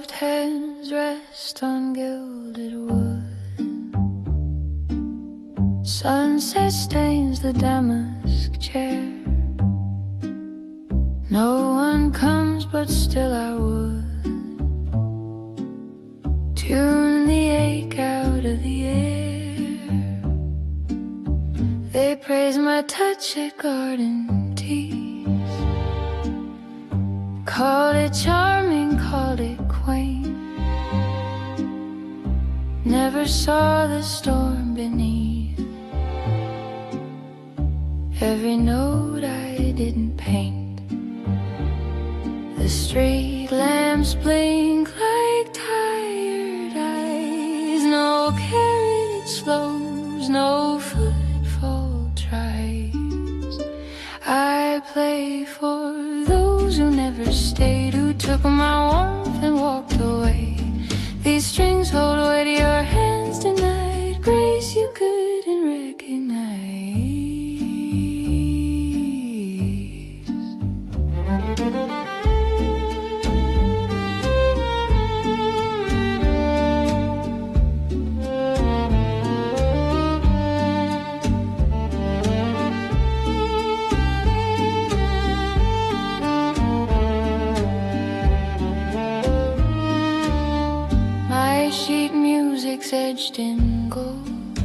Gloved hands rest on gilded wood. Sunset stains the damask chair. No one comes, but still I would tune the ache out of the air. They praise my touch at garden teas, called it charming, called it quaint. Never saw the storm beneath every note I didn't paint. The street lamps blink like tired eyes. No carriage slows, no footfall tries. I play for those who never stayed, who took my warmth and walked away. These strings hold weight, your hands denied grace you couldn't recognize. Edged in gold,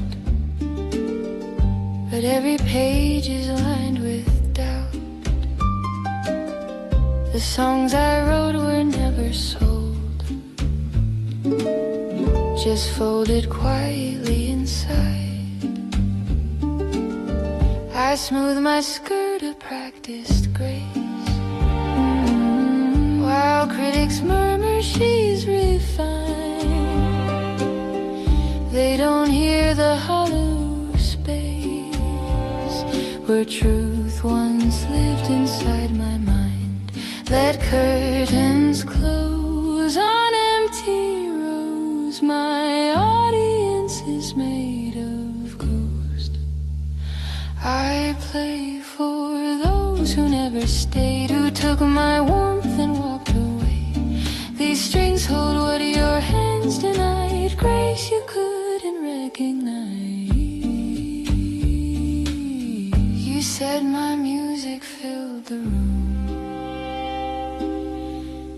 but every page is lined with doubt. The songs I wrote were never sold, just folded quietly inside. I smooth my skirt a practiced grace, while critics murmur she's refined. They don't hear the hollow space where truth once lived inside my mind. Let curtains close on empty rows. My audience is made of ghost. I play for those who never stayed, who took my warmth and walked away. These strings hold what your hands denied, grace you could recognize. You said my music filled the room,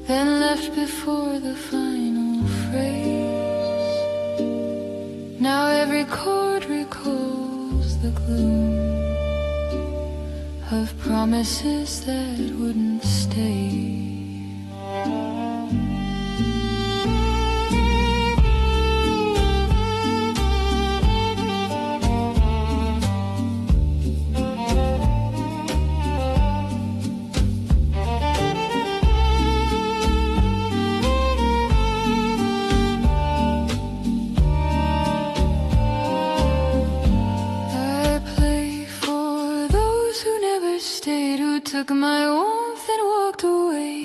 then left before the final phrase. Now every chord recalls the gloom of promises that wouldn't stay. Took my warmth and walked away.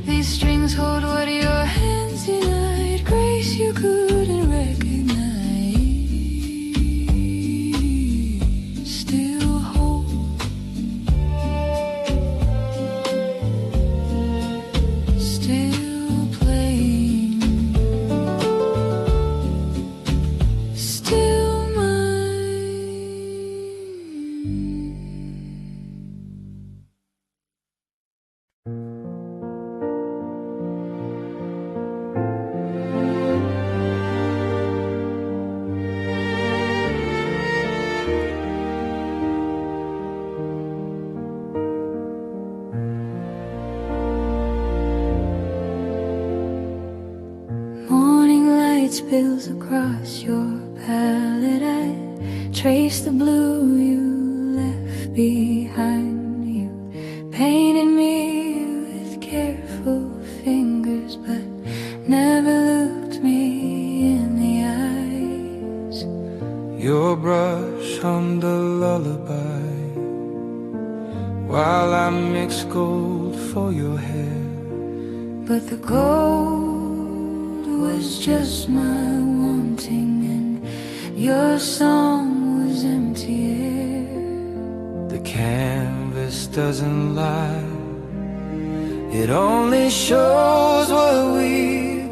These strings hold what your hands denied, grace you couldn't recognize. Still hold, still playing, still spills across your palette. I trace the blue you left behind. You painted me with careful fingers, but never looked me in the eyes. Your brush on the lullaby, while I mix gold for your hair. But the gold was just my wanting, and your song was empty air. The canvas doesn't lie, it only shows what we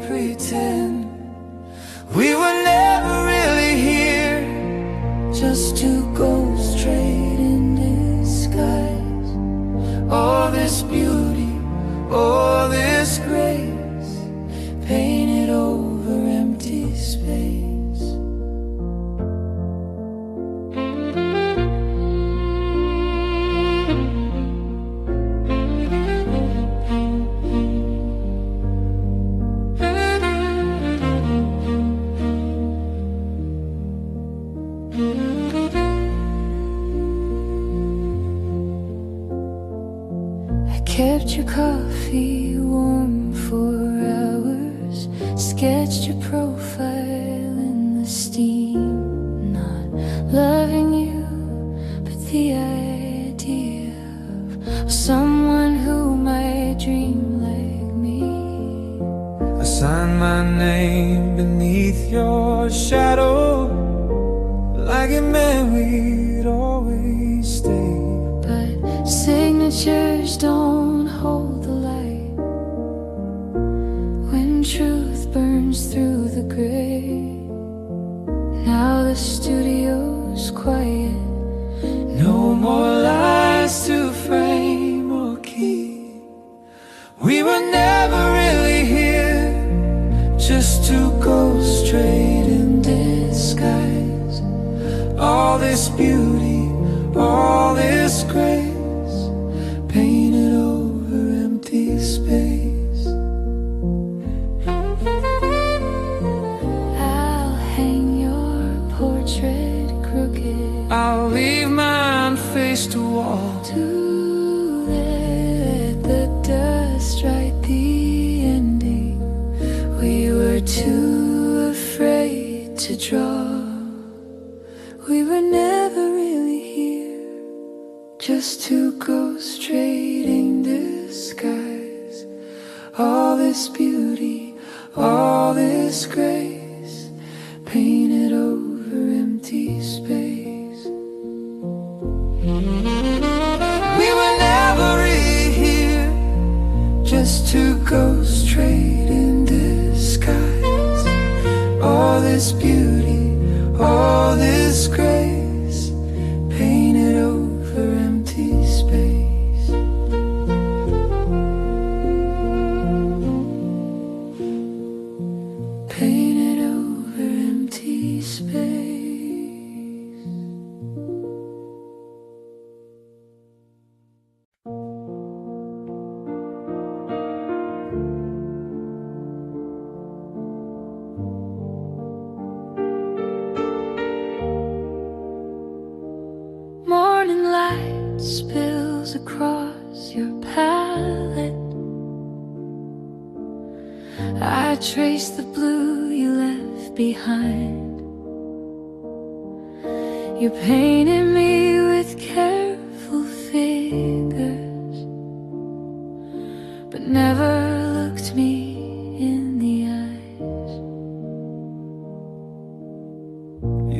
your coffee warm for hours, sketched your profile in the steam. Not loving you, but the idea of someone who might dream like me. I sign my name beneath your shadow, like it meant we'd always stay. But signatures don't hold the light when truth burns through the gray. Now the studio's quiet, No more lies to frame or keep. We were never really here, just two ghosts straight in disguise. All this beauty, all this grace, painted over empty space. I'll hang your portrait crooked I'll leave mine face to wall. to let the dust write the ending. We were too afraid to draw. We were never really here, just two ghosts trading disguise. All this beauty, all this grace, painted over empty space. We were never really here, just two ghosts trading disguise. All this beauty, all this grace, painted over empty space. Painted over empty space. Morning light spills across your palette. I trace the blue you left behind. You painted me with careful fingers, but never looked me in the eyes.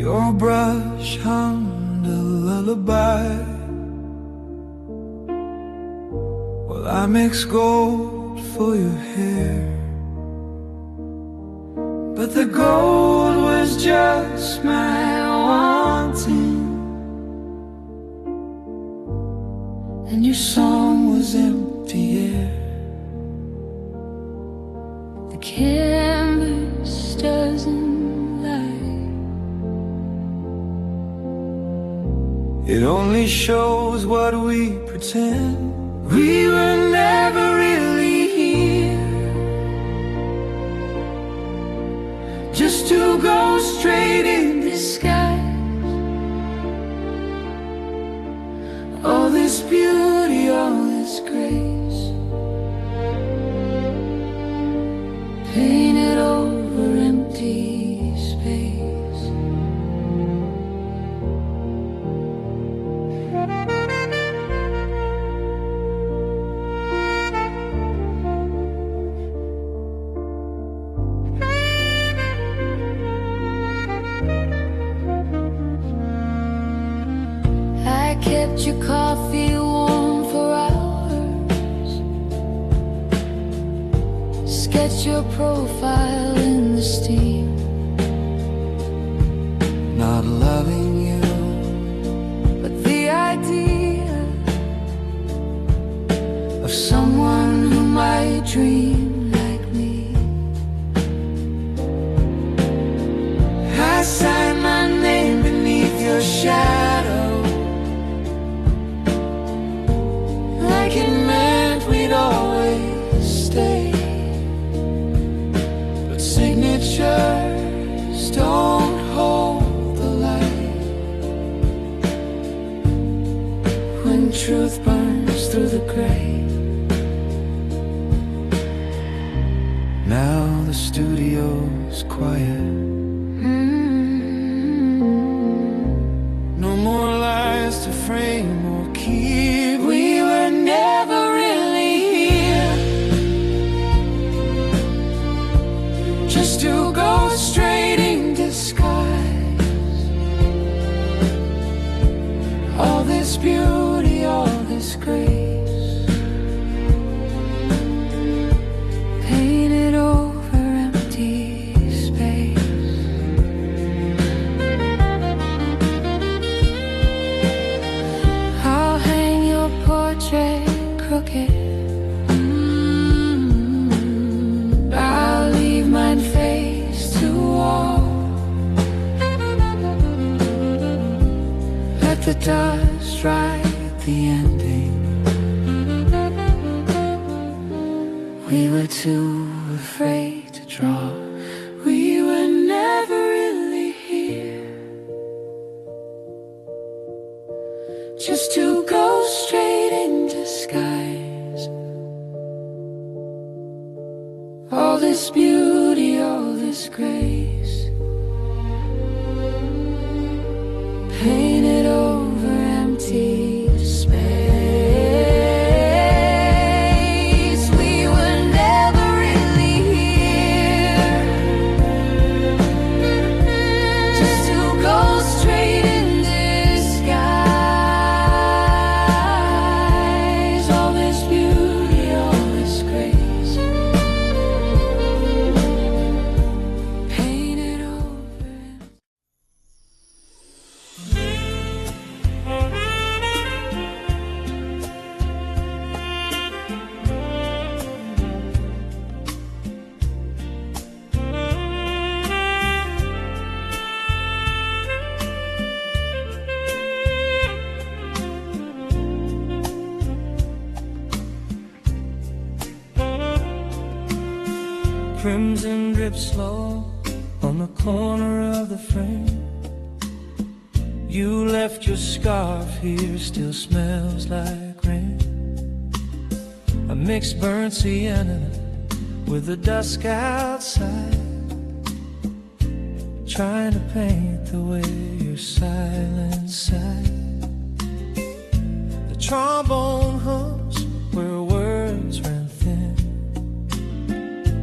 Your brush hummed a lullaby while I mix gold for your hair. But the gold was just my wanting, and your song was empty air. The canvas doesn't lie. It only shows what we pretend. We were never really here, just two ghosts straight in Disguise. all this beauty, all this grace, Painted over empty space. I kept your coffee warm for hours, sketch your profile in the steam. not loving you, But the idea of someone who might dream like me. I signed my name beneath your shadow, Like it meant we'd always stay. but signatures don't hold the light When truth burns through the gray. the studio's quiet. No more lies to frame or keep. We were never really here, just to go straight in disguise. All this beauty, all this grace, painted over empty space. I'll hang your portrait crooked. I'll leave mine face to wall. Let the dust write the ending. We were too afraid to draw. We were never really here, just to go straight in disguise. All this beauty, all this grace, painted over empty space. We were never really here, just to go straight in disguise. All this beauty, all this grace, painted over. Crimson drips slow on the corner of the frame. You left your scarf here, still smells like rain. I mixed burnt sienna with the dusk outside, trying to paint the way your silence sighed. The trombone hums where words ran thin.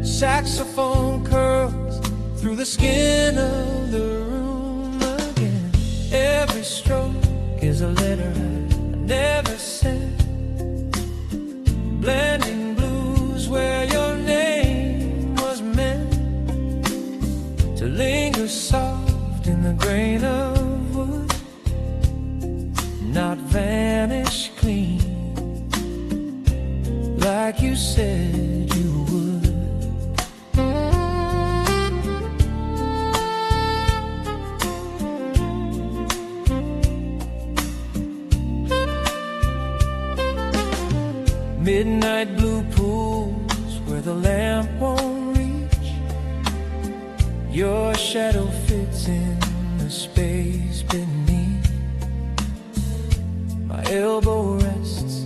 Saxophone curls through the skin of the room again. Every stroke is a letter I never sent, blending blues where your name was meant to linger soft in the grain of wood, not vanish clean like you said you would. Midnight blue pools where the lamp won't reach. Your shadow fits in the space beneath. My elbow rests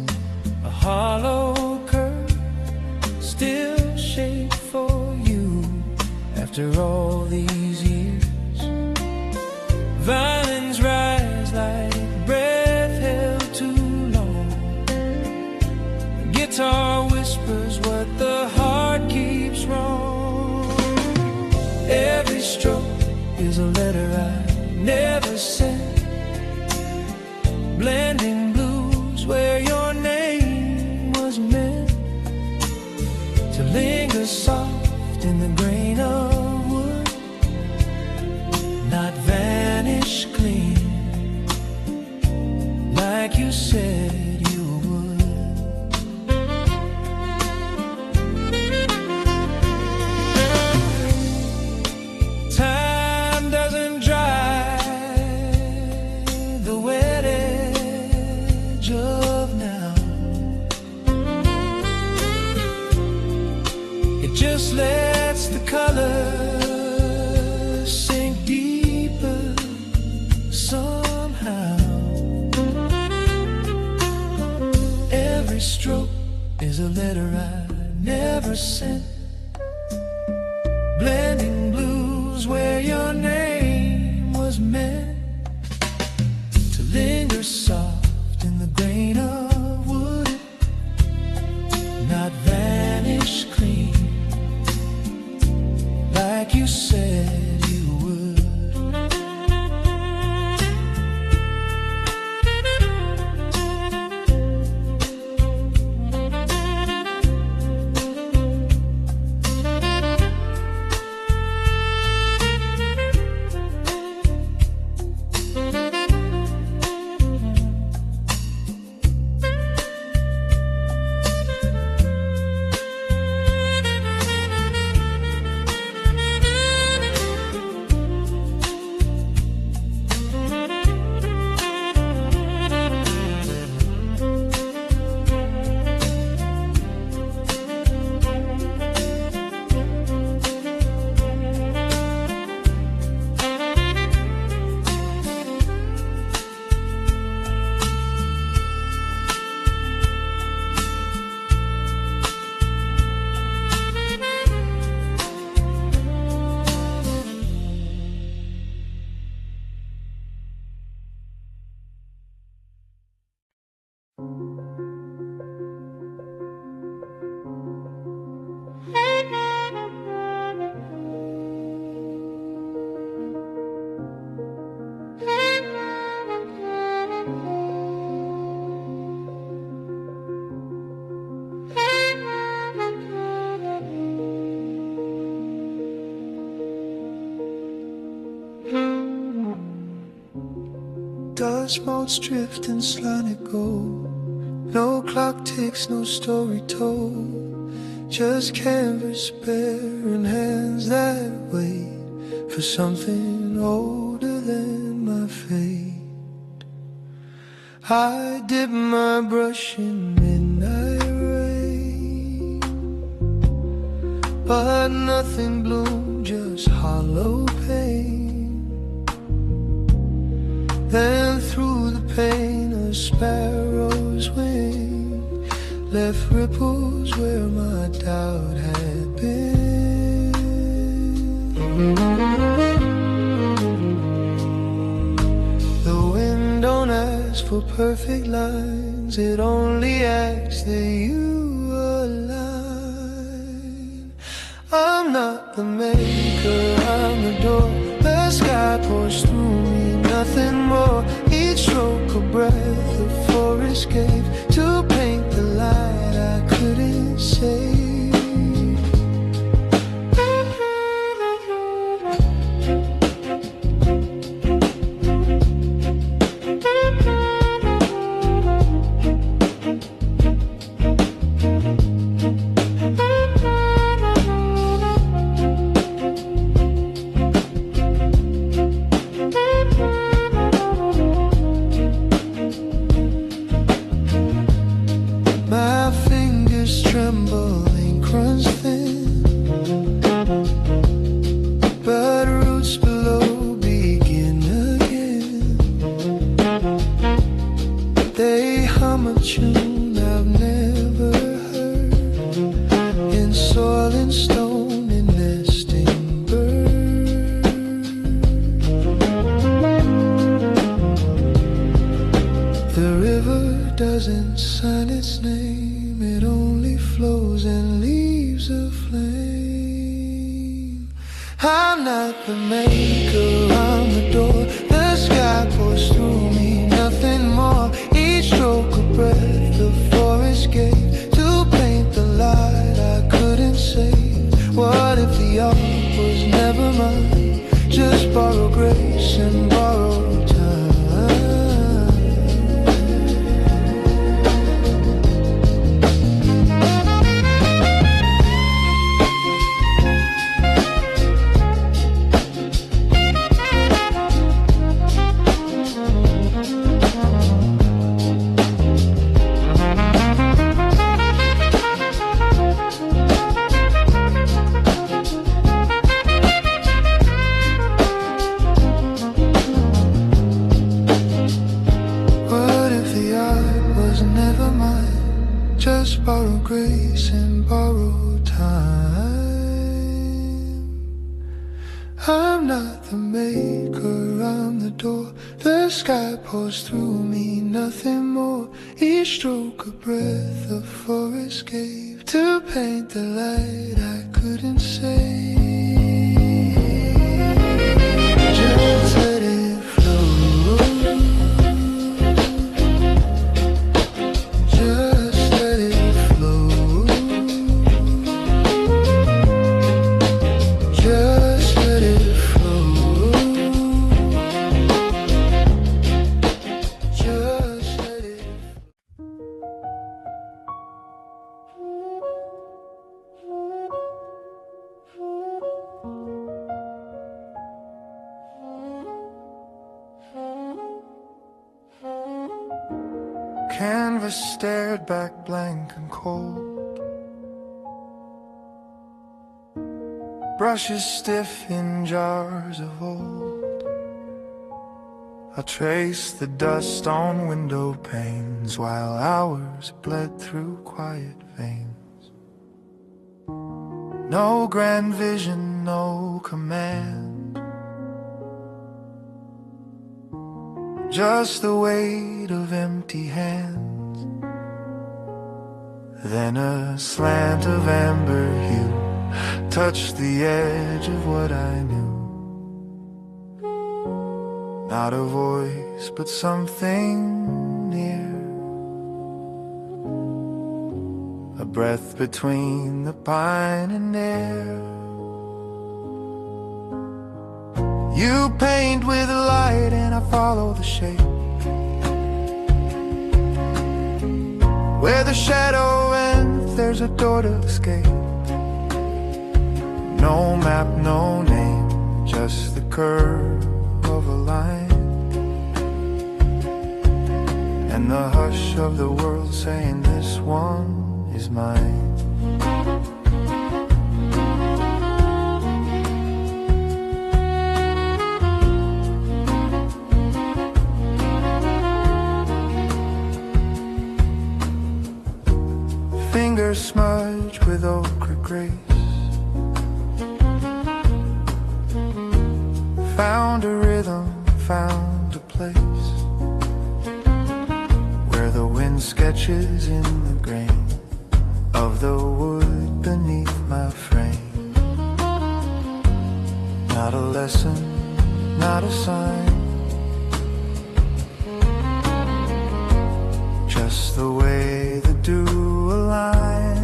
a hollow curve, still shaped for you after all these years. Violins rise like breath held too long. Guitar whispers what the heart keeps wrong. Every stroke is a letter I never sent, blending blues where your name was meant to linger soft in the grain of wood, not vanish clean like you said you would. Time doesn't dry the wet edge of now. It just lets the color sink deeper somehow. Every stroke is a letter I never sent, dust motes drift and slanted gold. No clock ticks, no story told, just canvas bare and hands that wait for something older than my fate. I dip my brush in midnight rain, but nothing bloomed, just hollow pain. Then through the pain a sparrow's wing left ripples where my doubt had been. The wind don't ask for perfect lines, it only asks that you align. I'm not the maker, I'm the door. The sky pours through me, nothing more. Each stroke a breath the forest gave to paint the light I couldn't save. Doesn't sign its name, it only flows and leaves a flame. I'm not the maker, I'm the door. The sky pours through me, nothing more. Each stroke a breath the forest gave to paint the light I couldn't save. What if the art was never mine? Just borrow grace and borrow time. Just borrow grace and borrow time. I'm not the maker, I'm the door. The sky pours through me, nothing more. Each stroke a breath the forest gave to paint the light I couldn't save. Just let it flow. Canvas stared back blank and cold, brushes stiff in jars of old. I traced the dust on window panes while hours bled through quiet veins. No grand vision, no command, just the weight of empty hands. Then a slant of amber hue touched the edge of what I knew. Not a voice, but something near, a breath between the pine and air. You paint with light and I follow the shape. Where the shadow ends, there's a door to escape. No map, no name, just the curve of a line, and the hush of the world saying this one is mine. Fingers smudged with ochre grace, found a rhythm, found a place where the wind sketches in the grain of the wood beneath my frame. Not a lesson, not a sign, just the way the dew aligns.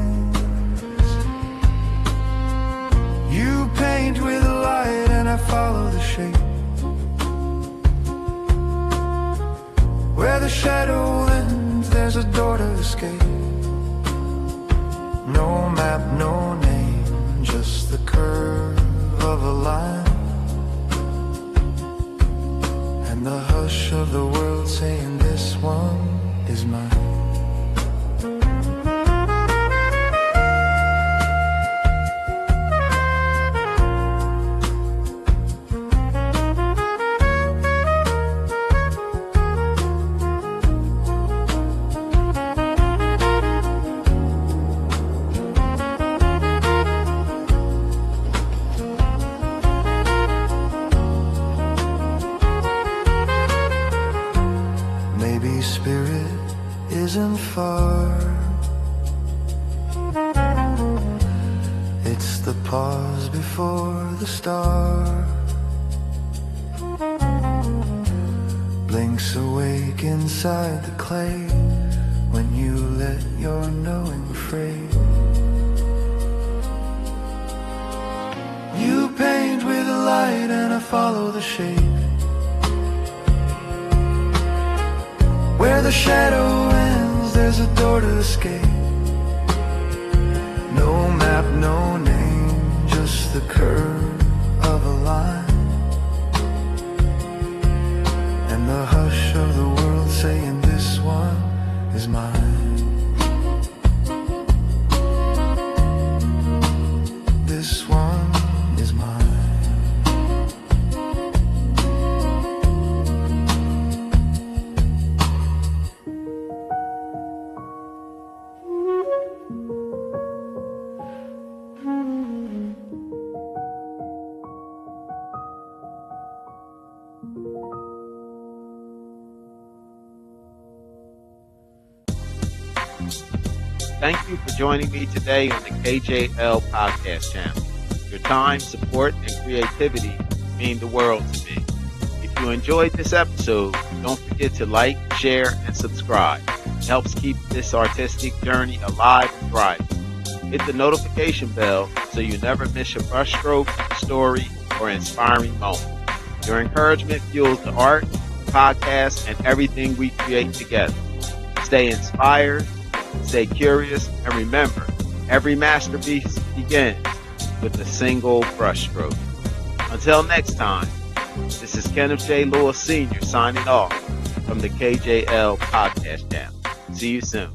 You paint with light and I follow the shape. Where the shadow ends, there's a door to escape. No map, no name, just the curve of a line, and the hush of the world saying this one is mine. Maybe spirit isn't far. It's the pause before the star blinks awake inside the clay when you let your knowing fray. You paint with light and I follow the shape. Where the shadow ends, there's a door to escape. No map, no name, just the curve of a line, and the hush of the world saying this one is mine. This one is mine. Thank you for joining me today on the KJL podcast channel. Your time, support, and creativity mean the world to me. If you enjoyed this episode, don't forget to like, share, and subscribe. It helps keep this artistic journey alive and thriving. Hit the notification bell so you never miss a brushstroke, story, or inspiring moment. Your encouragement fuels the art, podcast, and everything we create together. Stay inspired, stay curious, and remember, every masterpiece begins with a single brushstroke. Until next time, this is Kenneth J. Sr. signing off from the KJL podcast channel. See you soon.